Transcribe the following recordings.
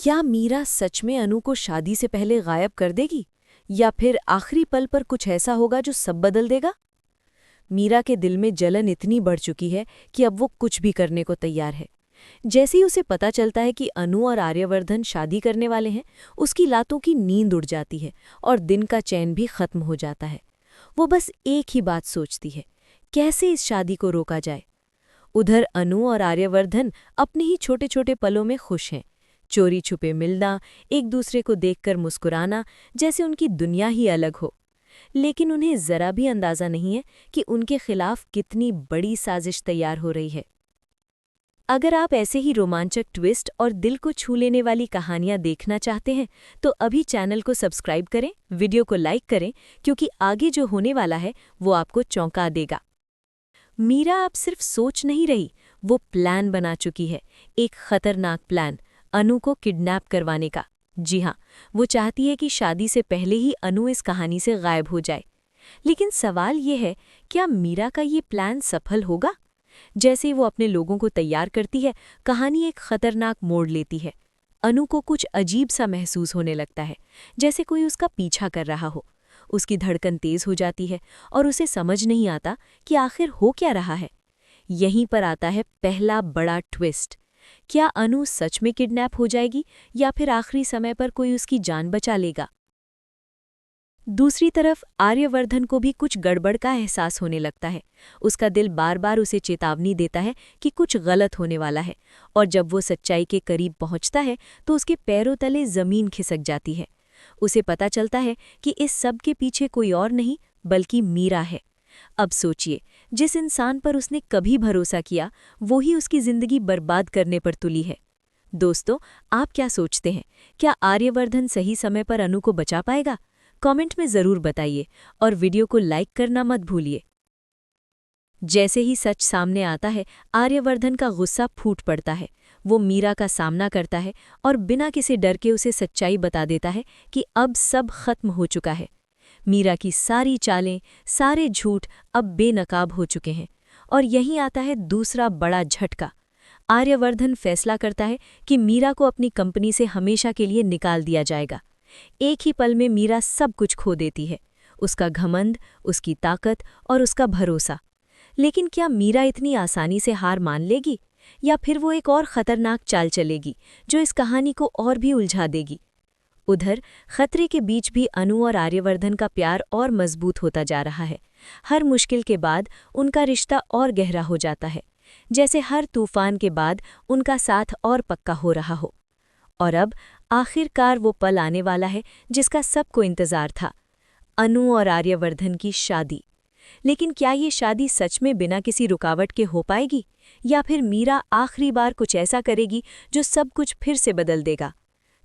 क्या मीरा सच में अनु को शादी से पहले गायब कर देगी या फिर आखिरी पल पर कुछ ऐसा होगा जो सब बदल देगा? मीरा के दिल में जलन इतनी बढ़ चुकी है कि अब वो कुछ भी करने को तैयार है। जैसे ही उसे पता चलता है कि अनु और आर्यवर्धन शादी करने वाले हैं, उसकी लातों की नींद उड़ जाती है और दिन का चैन भी खत्म हो जाता है। वो बस एक ही बात सोचती है, कैसे इस शादी को रोका जाए। उधर अनु और आर्यवर्धन अपने ही छोटे छोटे पलों में खुश हैं। चोरी छुपे मिलना, एक दूसरे को देखकर मुस्कुराना, जैसे उनकी दुनिया ही अलग हो। लेकिन उन्हें जरा भी अंदाजा नहीं है कि उनके खिलाफ कितनी बड़ी साजिश तैयार हो रही है। अगर आप ऐसे ही रोमांचक ट्विस्ट और दिल को छू लेने वाली कहानियां देखना चाहते हैं तो अभी चैनल को सब्सक्राइब करें, वीडियो को लाइक करें, क्योंकि आगे जो होने वाला है वो आपको चौंका देगा। मीरा अब सिर्फ सोच नहीं रही, वो प्लान बना चुकी है। एक खतरनाक प्लान, अनु को किडनैप करवाने का। जी हाँ, वो चाहती है कि शादी से पहले ही अनु इस कहानी से गायब हो जाए। लेकिन सवाल ये है, क्या मीरा का ये प्लान सफल होगा? जैसे ही वो अपने लोगों को तैयार करती है, कहानी एक खतरनाक मोड़ लेती है। अनु को कुछ अजीब सा महसूस होने लगता है, जैसे कोई उसका पीछा कर रहा हो। उसकी धड़कन तेज हो जाती है और उसे समझ नहीं आता कि आखिर हो क्या रहा है। यहीं पर आता है पहला बड़ा ट्विस्ट। क्या अनु सच में किडनैप हो जाएगी या फिर आखिरी समय पर कोई उसकी जान बचा लेगा? दूसरी तरफ आर्यवर्धन को भी कुछ गड़बड़ का एहसास होने लगता है। उसका दिल बार बार उसे चेतावनी देता है कि कुछ गलत होने वाला है, और जब वो सच्चाई के करीब पहुंचता है तो उसके पैरों तले जमीन खिसक जाती है। उसे पता चलता है कि इस सब के पीछे कोई और नहीं बल्कि मीरा है। अब सोचिए, जिस इंसान पर उसने कभी भरोसा किया, वो ही उसकी जिंदगी बर्बाद करने पर तुली है। दोस्तों, आप क्या सोचते हैं? क्या आर्यवर्धन सही समय पर अनु को बचा पाएगा? कमेंट में ज़रूर बताइए और वीडियो को लाइक करना मत भूलिए। जैसे ही सच सामने आता है, आर्यवर्धन का गुस्सा फूट पड़ता है। वो मीरा का सामना करता है और बिना किसी डर के उसे सच्चाई बता देता है कि अब सब खत्म हो चुका है। मीरा की सारी चालें, सारे झूठ अब बेनकाब हो चुके हैं। और यहीं आता है दूसरा बड़ा झटका। आर्यवर्धन फैसला करता है कि मीरा को अपनी कंपनी से हमेशा के लिए निकाल दिया जाएगा। एक ही पल में मीरा सब कुछ खो देती है, उसका घमंड, उसकी ताकत और उसका भरोसा। लेकिन क्या मीरा इतनी आसानी से हार मान लेगी, या फिर वो एक और खतरनाक चाल चलेगी जो इस कहानी को और भी उलझा देगी? उधर खतरे के बीच भी अनु और आर्यवर्धन का प्यार और मजबूत होता जा रहा है। हर मुश्किल के बाद उनका रिश्ता और गहरा हो जाता है, जैसे हर तूफान के बाद उनका साथ और पक्का हो रहा हो। और अब आखिरकार वो पल आने वाला है जिसका सबको इंतजार था, अनु और आर्यवर्धन की शादी। लेकिन क्या ये शादी सच में बिना किसी रुकावट के हो पाएगी, या फिर मीरा आखिरी बार कुछ ऐसा करेगी जो सब कुछ फिर से बदल देगा?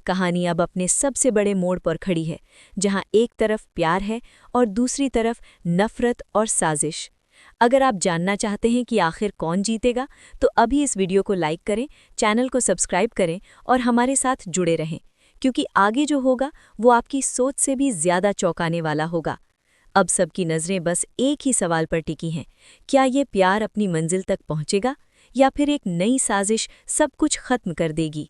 कहानी अब अपने सबसे बड़े मोड़ पर खड़ी है, जहां एक तरफ प्यार है और दूसरी तरफ नफरत और साजिश। अगर आप जानना चाहते हैं कि आखिर कौन जीतेगा, तो अभी इस वीडियो को लाइक करें, चैनल को सब्सक्राइब करें और हमारे साथ जुड़े रहें, क्योंकि आगे जो होगा वो आपकी सोच से भी ज़्यादा चौंकाने वाला होगा। अब सबकी नज़रें बस एक ही सवाल पर टिकी हैं, क्या ये प्यार अपनी मंजिल तक पहुँचेगा या फिर एक नई साजिश सब कुछ खत्म कर देगी?